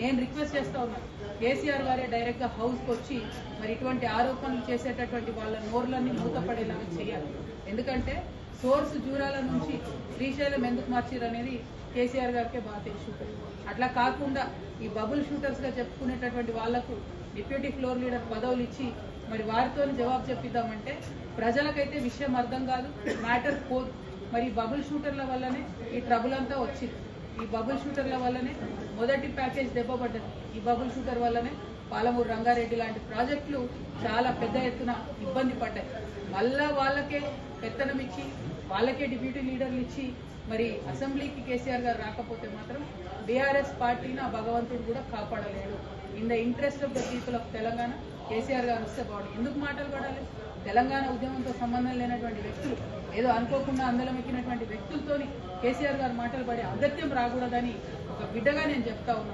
నేను రిక్వెస్ట్ చేస్తా ఉన్నాను, కేసీఆర్ గారే డైరెక్ట్గా హౌస్కి వచ్చి మరి ఇటువంటి ఆరోపణలు చేసేటటువంటి వాళ్ళ నోర్లన్నీ మూతపడేలాగా చేయాలి. ఎందుకంటే సోర్స్ జూరాల నుంచి శ్రీశైలం ఎందుకు మార్చారు అనేది కేసీఆర్ గారికే బాగా తెలుసు. అట్లా కాకుండా ఈ బబుల్ షూటర్స్గా చెప్పుకునేటటువంటి వాళ్లకు డిప్యూటీ ఫ్లోర్ లీడర్ పదవులు ఇచ్చి మరి వారితో జవాబు చెప్పిద్దామంటే ప్రజలకైతే విషయం అర్థం కాదు, మ్యాటర్ పోదు. మరి బబుల్ షూటర్ల వల్లనే ఈ ట్రబుల్ అంతా వచ్చింది. ఈ బబుల్ షూటర్ల వల్లనే మొదటి ప్యాకేజ్ దెబ్బపడ్డది. ఈ బబుల్ షూటర్ వల్లనే పాలమూరు రంగారెడ్డి లాంటి ప్రాజెక్టులు చాలా పెద్ద ఎత్తున ఇబ్బంది పడ్డాయి. మళ్ళా వాళ్ళకే పెత్తనం ఇచ్చి వాళ్ళకే డిప్యూటీ లీడర్లు ఇచ్చి మరి అసెంబ్లీకి కేసీఆర్ గారు రాకపోతే మాత్రం బీఆర్ఎస్ పార్టీని ఆ భగవంతుడు కూడా కాపాడలేడు. In the interest of the people of Telangana KCR garu వస్తే బాగుంది. ఎందుకు మాటలు పడాలి? తెలంగాణ ఉద్యమంతో సంబంధం లేనటువంటి వ్యక్తులు, ఏదో అనుకోకుండా అందలం ఎక్కినటువంటి వ్యక్తులతోని కేసీఆర్ గారు మాటలు పడే అగత్యం రాకూడదని ఒక బిడ్డగా నేను చెప్తా ఉన్నాను.